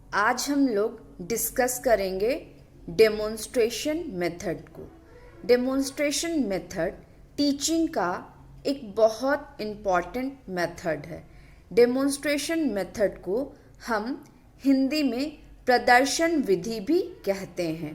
आज हम लोग डिस्कस करेंगे डेमोन्स्ट्रेशन मेथड को। डेमोन्स्ट्रेशन मेथड टीचिंग का एक बहुत इम्पॉर्टेंट मेथड है। डेमोन्स्ट्रेशन मेथड को हम हिंदी में प्रदर्शन विधि भी कहते हैं।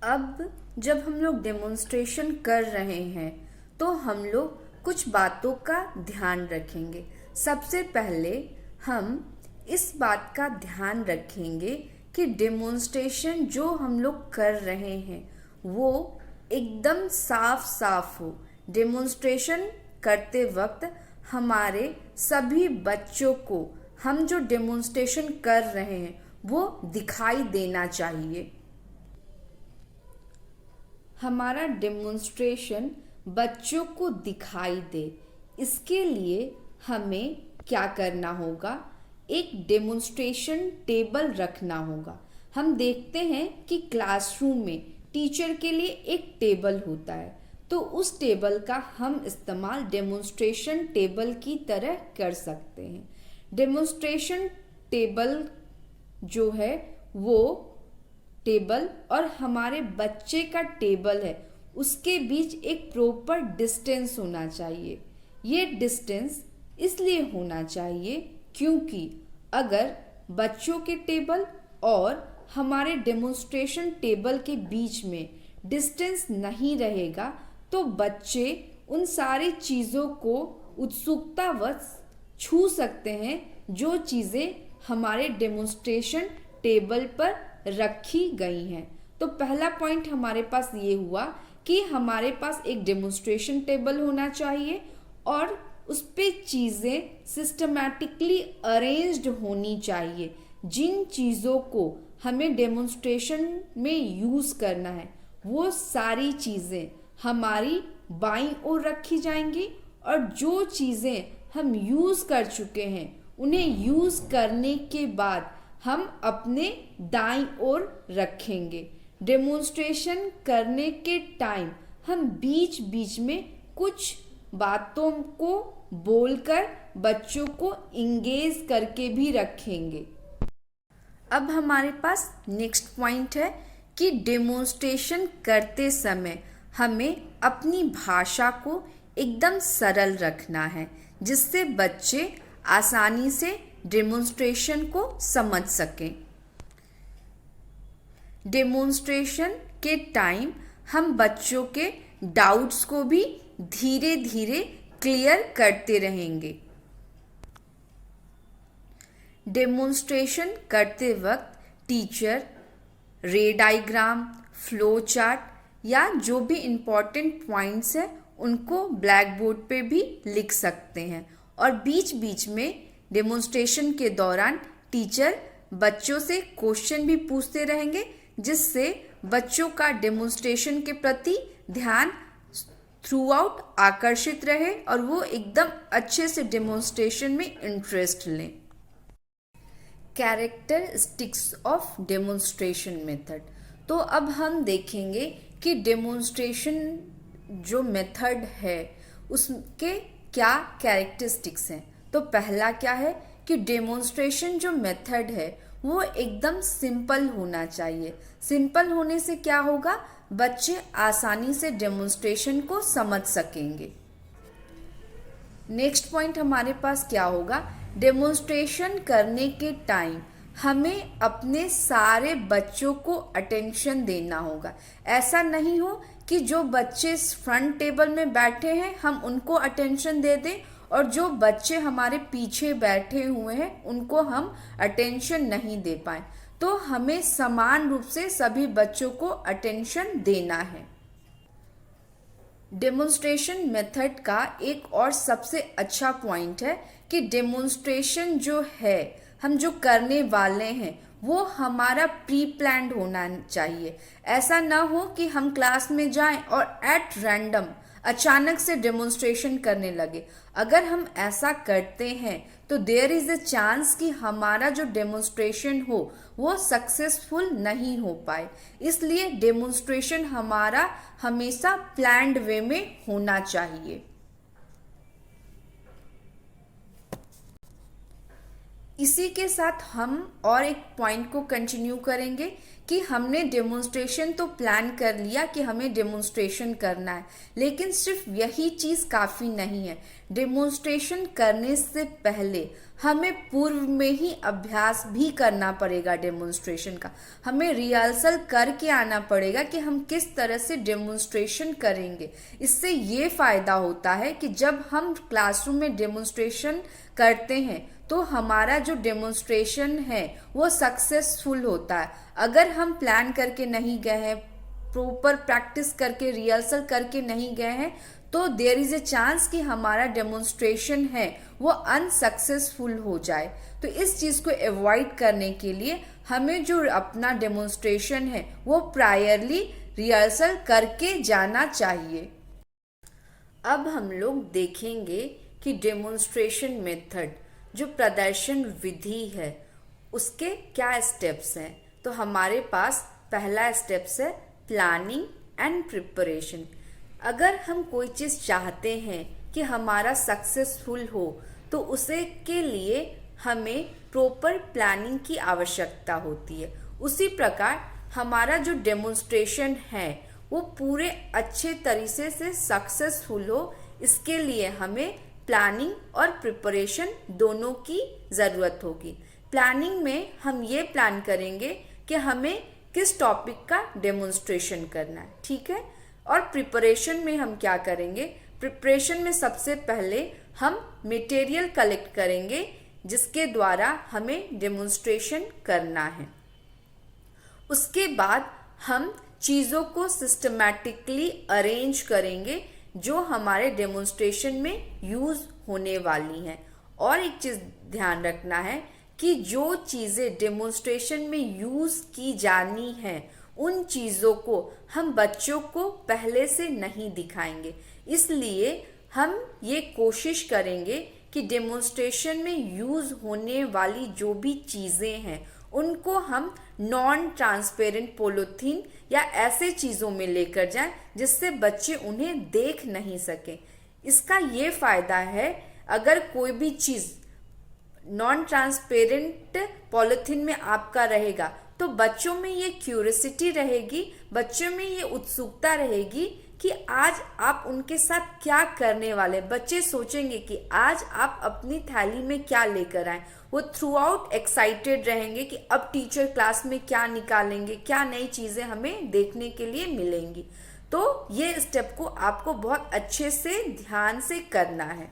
अब जब हम लोग डेमोन्स्ट्रेशन कर रहे हैं तो हम लोग कुछ बातों का ध्यान रखेंगे। सबसे पहले हम इस बात का ध्यान रखेंगे कि डेमोन्स्ट्रेशन जो हम लोग कर रहे हैं वो एकदम साफ साफ हो। डेमोन्स्ट्रेशन करते वक्त हमारे सभी बच्चों को हम जो डेमोन्स्ट्रेशन कर रहे हैं वो दिखाई देना चाहिए। हमारा डेमोन्स्ट्रेशन बच्चों को दिखाई दे, इसके लिए हमें क्या करना होगा? एक डेमोन्स्ट्रेशन टेबल रखना होगा। हम देखते हैं कि क्लासरूम में टीचर के लिए एक टेबल होता है, तो उस टेबल का हम इस्तेमाल डेमोन्स्ट्रेशन टेबल की तरह कर सकते हैं। डेमोन्स्ट्रेशन टेबल जो है वो टेबल और हमारे बच्चे का टेबल है, उसके बीच एक प्रॉपर डिस्टेंस होना चाहिए। ये डिस्टेंस इसलिए होना चाहिए क्योंकि अगर बच्चों के टेबल और हमारे डेमोन्स्ट्रेशन टेबल के बीच में डिस्टेंस नहीं रहेगा तो बच्चे उन सारी चीज़ों को उत्सुकतावश छू सकते हैं जो चीज़ें हमारे डेमोन्स्ट्रेशन टेबल पर रखी गई हैं। तो पहला पॉइंट हमारे पास ये हुआ कि हमारे पास एक डेमोन्स्ट्रेशन टेबल होना चाहिए और उस पे चीज़ें सिस्टमैटिकली अरेंज्ड होनी चाहिए। जिन चीज़ों को हमें डेमोन्स्ट्रेशन में यूज़ करना है वो सारी चीज़ें हमारी बाईं ओर रखी जाएंगी और जो चीज़ें हम यूज़ कर चुके हैं उन्हें यूज़ करने के बाद हम अपने दाईं ओर रखेंगे। डेमोन्स्ट्रेशन करने के टाइम हम बीच बीच में कुछ बातों को बोलकर बच्चों को इंगेज करके भी रखेंगे। अब हमारे पास नेक्स्ट पॉइंट है कि डेमोन्स्ट्रेशन करते समय हमें अपनी भाषा को एकदम सरल रखना है जिससे बच्चे आसानी से डेमोन्स्ट्रेशन को समझ सकें। डेमोन्स्ट्रेशन के टाइम हम बच्चों के डाउट्स को भी धीरे धीरे क्लियर करते रहेंगे। डेमोन्स्ट्रेशन करते वक्त टीचर रे डायग्राम, फ्लो चार्ट या जो भी इम्पॉर्टेंट पॉइंट्स हैं उनको ब्लैक बोर्ड पे भी लिख सकते हैं और बीच बीच में डेमोन्स्ट्रेशन के दौरान टीचर बच्चों से क्वेश्चन भी पूछते रहेंगे जिससे बच्चों का डेमोन्स्ट्रेशन के प्रति ध्यान थ्रू आउट आकर्षित रहे और वो एकदम अच्छे से डेमोन्स्ट्रेशन में इंटरेस्ट लें। Characteristics of demonstration method. तो अब हम देखेंगे कि डेमोन्स्ट्रेशन जो मेथड है उसके क्या कैरेक्टरिस्टिक्स हैं। तो पहला क्या है कि डेमोन्स्ट्रेशन जो मेथड है वो एकदम सिंपल होना चाहिए। सिंपल होने से क्या होगा, बच्चे आसानी से डेमोन्स्ट्रेशन को समझ सकेंगे। नेक्स्ट पॉइंट हमारे पास क्या होगा, डेमोन्स्ट्रेशन करने के टाइम हमें अपने सारे बच्चों को अटेंशन देना होगा। ऐसा नहीं हो कि जो बच्चे फ्रंट टेबल में बैठे हैं हम उनको अटेंशन दे दें और जो बच्चे हमारे पीछे बैठे हुए हैं उनको हम अटेंशन नहीं दे पाए। तो हमें समान रूप से सभी बच्चों को अटेंशन देना है। डेमोन्स्ट्रेशन मेथड का एक और सबसे अच्छा पॉइंट है कि डेमोन्स्ट्रेशन जो है हम जो करने वाले हैं वो हमारा प्री प्लान्ड होना चाहिए। ऐसा ना हो कि हम क्लास में जाएं और एट रैंडम अचानक से डेमोन्स्ट्रेशन करने लगे। अगर हम ऐसा करते हैं तो देयर इज अ चांस कि हमारा जो डेमोन्स्ट्रेशन हो वो सक्सेसफुल नहीं हो पाए। इसलिए डेमोन्स्ट्रेशन हमारा हमेशा प्लान्ड वे में होना चाहिए। इसी के साथ हम और एक पॉइंट को कंटिन्यू करेंगे कि हमने डेमोन्स्ट्रेशन तो प्लान कर लिया कि हमें डेमोन्स्ट्रेशन करना है, लेकिन सिर्फ यही चीज़ काफ़ी नहीं है। डेमोन्स्ट्रेशन करने से पहले हमें पूर्व में ही अभ्यास भी करना पड़ेगा डेमोन्स्ट्रेशन का। हमें रिहर्सल करके आना पड़ेगा कि हम किस तरह से डेमोन्स्ट्रेशन करेंगे। इससे ये फ़ायदा होता है कि जब हम क्लासरूम में डेमोन्स्ट्रेशन करते हैं तो हमारा जो डेमोन्स्ट्रेशन है वो सक्सेसफुल होता है। अगर हम प्लान करके नहीं गए हैं, प्रॉपर प्रैक्टिस करके रिहर्सल करके नहीं गए हैं, तो देयर इज ए चांस कि हमारा डेमोन्स्ट्रेशन है वो अनसक्सेसफुल हो जाए। तो इस चीज़ को अवॉइड करने के लिए हमें जो अपना डेमोन्स्ट्रेशन है वो प्रायरली रिहर्सल करके जाना चाहिए। अब हम लोग देखेंगे कि डेमोन्स्ट्रेशन मेथड, जो प्रदर्शन विधि है, उसके क्या स्टेप्स हैं। तो हमारे पास पहला स्टेप्स है प्लानिंग एंड प्रिपरेशन। अगर हम कोई चीज़ चाहते हैं कि हमारा सक्सेसफुल हो तो उसे के लिए हमें प्रॉपर प्लानिंग की आवश्यकता होती है। उसी प्रकार हमारा जो डेमोन्स्ट्रेशन है वो पूरे अच्छे तरीके से सक्सेसफुल हो, इसके लिए हमें प्लानिंग और प्रिपरेशन दोनों की ज़रूरत होगी। प्लानिंग में हम ये प्लान करेंगे कि हमें किस टॉपिक का डेमोन्स्ट्रेशन करना है, ठीक है। और प्रिपरेशन में हम क्या करेंगे, प्रिपरेशन में सबसे पहले हम मटेरियल कलेक्ट करेंगे जिसके द्वारा हमें डेमोन्स्ट्रेशन करना है। उसके बाद हम चीज़ों को सिस्टमैटिकली अरेंज करेंगे जो हमारे डेमोन्स्ट्रेशन में यूज़ होने वाली हैं। और एक चीज़ ध्यान रखना है कि जो चीज़ें डेमोन्स्ट्रेशन में यूज़ की जानी हैं उन चीज़ों को हम बच्चों को पहले से नहीं दिखाएंगे। इसलिए हम ये कोशिश करेंगे कि डेमोन्स्ट्रेशन में यूज़ होने वाली जो भी चीज़ें हैं उनको हम नॉन ट्रांसपेरेंट पॉलीथीन या ऐसे चीज़ों में लेकर जाएं जिससे बच्चे उन्हें देख नहीं सकें। इसका ये फ़ायदा है, अगर कोई भी चीज़ नॉन ट्रांसपेरेंट पॉलीथीन में आपका रहेगा तो बच्चों में ये क्यूरियोसिटी रहेगी, बच्चों में ये उत्सुकता रहेगी कि आज आप उनके साथ क्या करने वाले। बच्चे सोचेंगे कि आज आप अपनी थैली में क्या लेकर आए। वो थ्रू आउट एक्साइटेड रहेंगे कि अब टीचर क्लास में क्या निकालेंगे, क्या नई चीज़ें हमें देखने के लिए मिलेंगी। तो ये स्टेप को आपको बहुत अच्छे से ध्यान से करना है।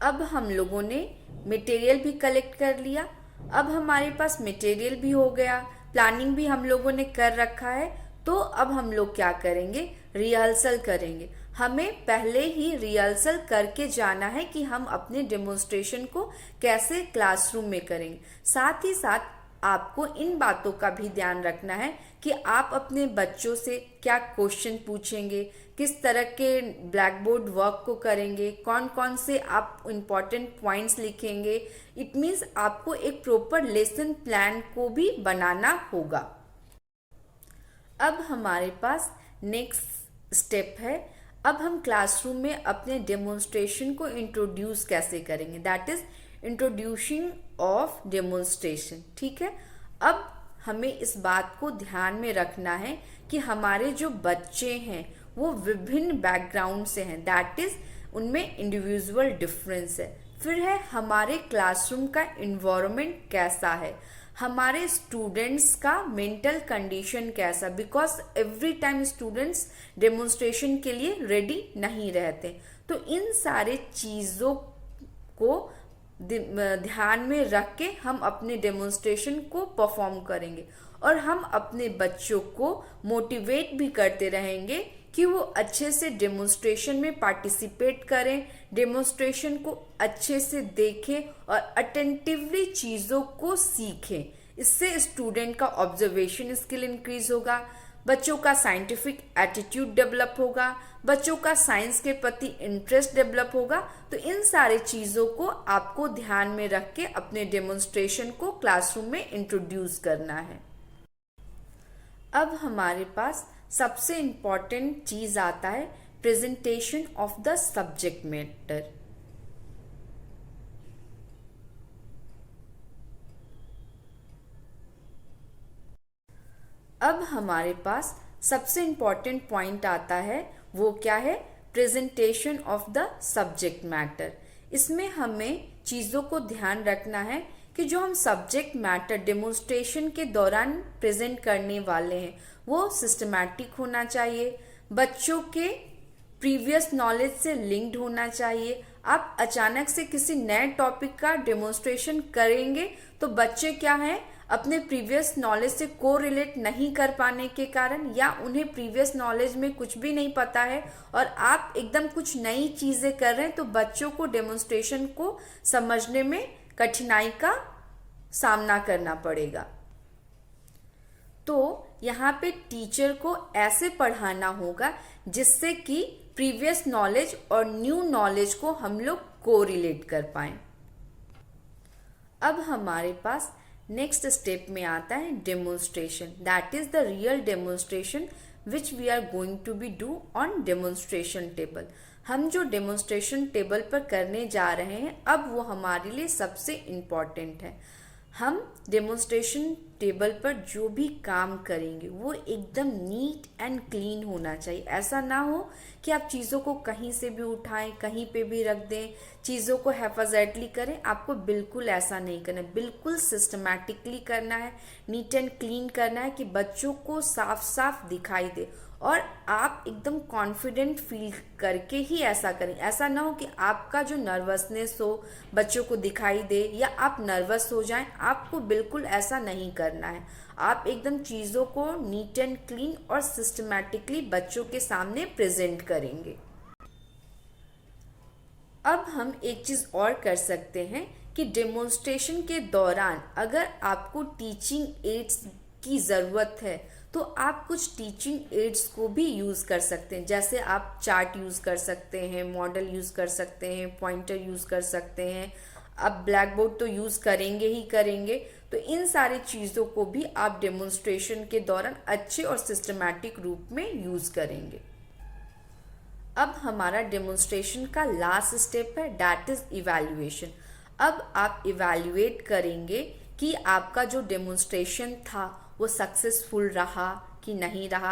अब हम लोगों ने मटेरियल भी कलेक्ट कर लिया। अब हमारे पास मटेरियल भी हो गया, प्लानिंग भी हम लोगों ने कर रखा है। तो अब हम लोग क्या करेंगे, रिहर्सल करेंगे। हमें पहले ही रिहर्सल करके जाना है कि हम अपने डेमोन्स्ट्रेशन को कैसे क्लासरूम में करेंगे। साथ ही साथ आपको इन बातों का भी ध्यान रखना है कि आप अपने बच्चों से क्या क्वेश्चन पूछेंगे, किस तरह के ब्लैक बोर्ड वर्क को करेंगे, कौन कौन से आप इम्पॉर्टेंट पॉइंट्स लिखेंगे। इट मीन्स आपको एक प्रॉपर लेसन प्लान को भी बनाना होगा। अब हमारे पास नेक्स्ट स्टेप है, अब हम क्लासरूम में अपने डेमोन्स्ट्रेशन को इंट्रोड्यूस कैसे करेंगे, that is introducing of demonstration, ठीक है। अब हमें इस बात को ध्यान में रखना है कि हमारे जो बच्चे हैं वो विभिन्न बैकग्राउंड से हैं, दैट इज उनमें इंडिविजुअल डिफरेंस है। फिर है हमारे क्लासरूम का इन्वायरमेंट कैसा है, हमारे स्टूडेंट्स का मेंटल कंडीशन कैसा, because every time students demonstration के लिए रेडी नहीं रहते। तो इन सारे चीज़ों को ध्यान में रख के हम अपने डेमोन्स्ट्रेशन को परफॉर्म करेंगे और हम अपने बच्चों को मोटिवेट भी करते रहेंगे कि वो अच्छे से डेमोन्स्ट्रेशन में पार्टिसिपेट करें, डेमोन्स्ट्रेशन को अच्छे से देखें और अटेंटिवली चीज़ों को सीखें। इससे स्टूडेंट का ऑब्जर्वेशन स्किल इंक्रीज होगा, बच्चों का साइंटिफिक एटीट्यूड डेवलप होगा, बच्चों का साइंस के प्रति इंटरेस्ट डेवलप होगा। तो इन सारे चीज़ों को आपको ध्यान में रख के अपने डेमोन्स्ट्रेशन को क्लासरूम में इंट्रोड्यूस करना है। अब हमारे पास सबसे इम्पॉर्टेंट चीज़ आता है presentation of the subject matter. अब हमारे पास सबसे इम्पॉर्टेंट पॉइंट आता है, वो क्या है? Presentation of the subject matter. इसमें हमें चीज़ों को ध्यान रखना है कि जो हम सब्जेक्ट मैटर डेमोन्स्ट्रेशन के दौरान प्रेजेंट करने वाले हैं वो सिस्टमैटिक होना चाहिए, बच्चों के प्रीवियस नॉलेज से लिंक्ड होना चाहिए। आप अचानक से किसी नए टॉपिक का डेमोन्स्ट्रेशन करेंगे तो बच्चे क्या हैं, अपने प्रीवियस नॉलेज से कोरिलेट नहीं कर पाने के कारण या उन्हें प्रीवियस नॉलेज में कुछ भी नहीं पता है और आप एकदम कुछ नई चीज़ें कर रहे हैं, तो बच्चों को डेमोन्स्ट्रेशन को समझने में कठिनाई का सामना करना पड़ेगा। तो यहाँ पे टीचर को ऐसे पढ़ाना होगा जिससे कि प्रीवियस नॉलेज और न्यू नॉलेज को हम लोग कोरिलेट कर पाएं। अब हमारे पास नेक्स्ट स्टेप में आता है demonstration, that is the real demonstration which we are going to be do on demonstration table. हम जो डेमोन्स्ट्रेशन टेबल पर करने जा रहे हैं अब वो हमारे लिए सबसे इम्पॉर्टेंट है। हम डेमोन्स्ट्रेशन टेबल पर जो भी काम करेंगे वो एकदम नीट एंड क्लीन होना चाहिए। ऐसा ना हो कि आप चीज़ों को कहीं से भी उठाएं, कहीं पे भी रख दें, चीज़ों को हेफाजतली करें। आपको बिल्कुल ऐसा नहीं करना है, बिल्कुल सिस्टमैटिकली करना है, नीट एंड क्लीन करना है कि बच्चों को साफ साफ दिखाई दे और आप एकदम कॉन्फिडेंट फील करके ही ऐसा करें। ऐसा ना हो कि आपका जो नर्वसनेस हो बच्चों को दिखाई दे या आप नर्वस हो जाएं। आपको बिल्कुल ऐसा नहीं करना है। आप एकदम चीज़ों को नीट एंड क्लीन और सिस्टमैटिकली बच्चों के सामने प्रेजेंट करेंगे। अब हम एक चीज़ और कर सकते हैं कि डेमोन्स्ट्रेशन के दौरान अगर आपको टीचिंग एड्स की ज़रूरत है तो आप कुछ टीचिंग एड्स को भी यूज़ कर सकते हैं। जैसे आप चार्ट यूज़ कर सकते हैं, मॉडल यूज़ कर सकते हैं, पॉइंटर यूज़ कर सकते हैं। अब ब्लैक बोर्ड तो यूज़ करेंगे ही करेंगे, तो इन सारी चीज़ों को भी आप डेमोन्स्ट्रेशन के दौरान अच्छे और सिस्टमैटिक रूप में यूज़ करेंगे। अब हमारा डेमोन्स्ट्रेशन का लास्ट स्टेप है, दैट इज़ इवैल्यूएशन। अब आप इवैल्यूएट करेंगे कि आपका जो डेमोन्स्ट्रेशन था वो सक्सेसफुल रहा कि नहीं रहा।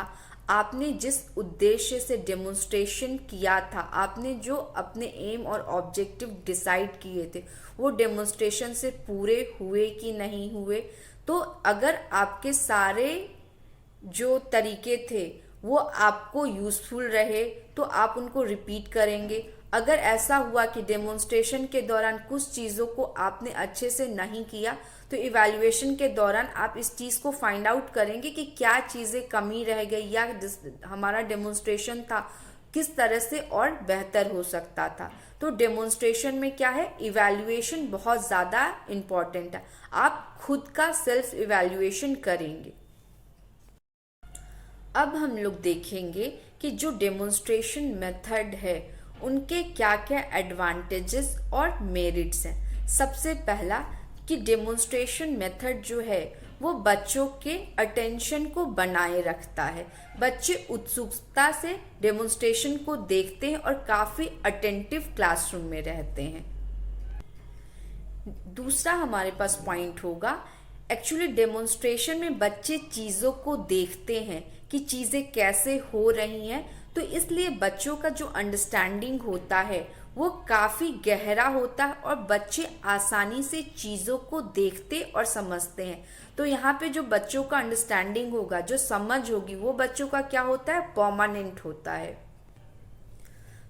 आपने जिस उद्देश्य से डेमोन्स्ट्रेशन किया था, आपने जो अपने एम और ऑब्जेक्टिव डिसाइड किए थे वो डेमोन्स्ट्रेशन से पूरे हुए कि नहीं हुए। तो अगर आपके सारे जो तरीके थे वो आपको यूज़फुल रहे तो आप उनको रिपीट करेंगे। अगर ऐसा हुआ कि डेमोन्स्ट्रेशन के दौरान कुछ चीज़ों को आपने अच्छे से नहीं किया तो इवैल्यूएशन के दौरान आप इस चीज़ को फाइंड आउट करेंगे कि क्या चीज़ें कमी रह गई या हमारा डेमोन्स्ट्रेशन था किस तरह से और बेहतर हो सकता था। तो डेमोन्स्ट्रेशन में क्या है, इवैल्यूएशन बहुत ज़्यादा इम्पॉर्टेंट है। आप खुद का सेल्फ इवैल्यूएशन करेंगे। अब हम लोग देखेंगे कि जो डेमोन्स्ट्रेशन मेथड है उनके क्या क्या एडवांटेजेस और मेरिट्स हैं। सबसे पहला कि डेमोन्स्ट्रेशन मेथड जो है वो बच्चों के अटेंशन को बनाए रखता है। बच्चे उत्सुकता से डेमोन्स्ट्रेशन को देखते हैं और काफ़ी अटेंटिव क्लासरूम में रहते हैं। दूसरा हमारे पास पॉइंट होगा, एक्चुअली डेमोन्स्ट्रेशन में बच्चे चीज़ों को देखते हैं कि चीज़ें कैसे हो रही हैं, तो इसलिए बच्चों का जो अंडरस्टैंडिंग होता है वो काफ़ी गहरा होता है और बच्चे आसानी से चीज़ों को देखते और समझते हैं। तो यहाँ पे जो बच्चों का अंडरस्टैंडिंग होगा, जो समझ होगी, वो बच्चों का क्या होता है, परमानेंट होता है।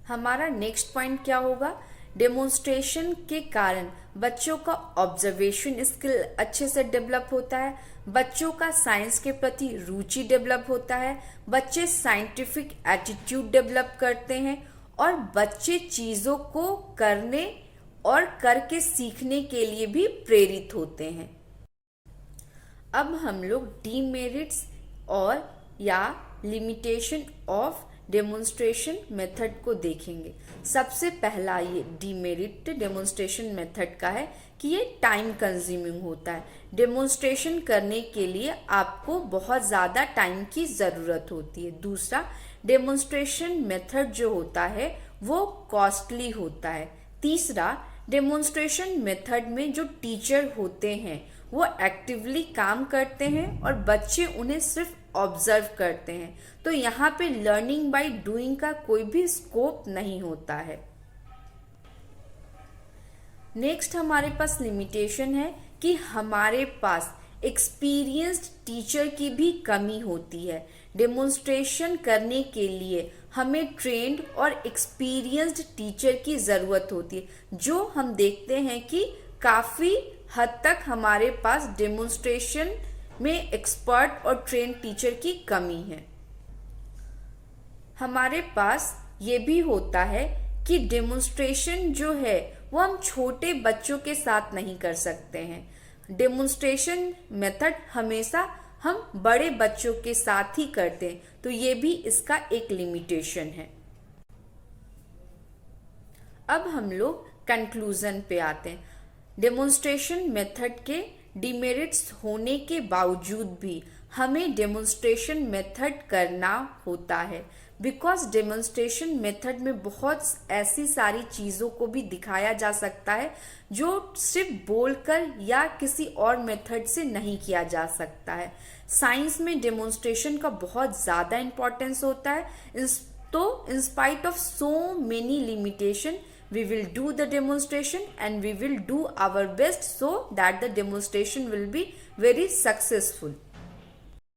हमारा नेक्स्ट पॉइंट क्या होगा, डेमोन्स्ट्रेशन के कारण बच्चों का ऑब्जर्वेशन स्किल अच्छे से डेवलप होता है, बच्चों का साइंस के प्रति रुचि डेवलप होता है, बच्चे साइंटिफिक एटीट्यूड डेवलप करते हैं और बच्चे चीज़ों को करने और करके सीखने के लिए भी प्रेरित होते हैं। अब हम लोग डीमेरिट्स और या लिमिटेशन ऑफ डेमोन्स्ट्रेशन मेथड को देखेंगे। सबसे पहला ये डीमेरिट डेमोन्स्ट्रेशन मेथड का है कि ये टाइम कंज्यूमिंग होता है। डेमोन्स्ट्रेशन करने के लिए आपको बहुत ज़्यादा टाइम की ज़रूरत होती है। दूसरा, डेमोन्स्ट्रेशन मेथड जो होता है वो कॉस्टली होता है। तीसरा, डेमोन्स्ट्रेशन मेथड में जो टीचर होते हैं वो एक्टिवली काम करते हैं और बच्चे उन्हें सिर्फ ऑब्जर्व करते हैं, तो यहाँ पे लर्निंग बाय डूइंग का कोई भी स्कोप नहीं होता है। नेक्स्ट हमारे पास लिमिटेशन है कि हमारे पास एक्सपीरियंस्ड टीचर की भी कमी होती है। डेमोन्स्ट्रेशन करने के लिए हमें ट्रेंड और एक्सपीरियंस्ड टीचर की ज़रूरत होती है, जो हम देखते हैं कि काफ़ी हद तक हमारे पास डेमोन्स्ट्रेशन में एक्सपर्ट और ट्रेंड टीचर की कमी है। हमारे पास ये भी होता है कि डेमोन्स्ट्रेशन जो है वो हम छोटे बच्चों के साथ नहीं कर सकते हैं। डेमोन्स्ट्रेशन मेथड हमेशा हम बड़े बच्चों के साथ ही करते हैं, तो ये भी इसका एक लिमिटेशन है। अब हम लोग कंक्लूजन पे आते हैं। डेमोन्स्ट्रेशन मेथड के डिमेरिट्स होने के बावजूद भी हमें डेमोन्स्ट्रेशन मेथड करना होता है, बिकॉज डेमोन्स्ट्रेशन मेथड में बहुत ऐसी सारी चीज़ों को भी दिखाया जा सकता है जो सिर्फ बोलकर या किसी और मेथड से नहीं किया जा सकता है। साइंस में डेमोन्स्ट्रेशन का बहुत ज़्यादा इम्पोर्टेंस होता है। तो in spite of so many limitation, we will do the demonstration and we will do our best so that the demonstration will be very successful.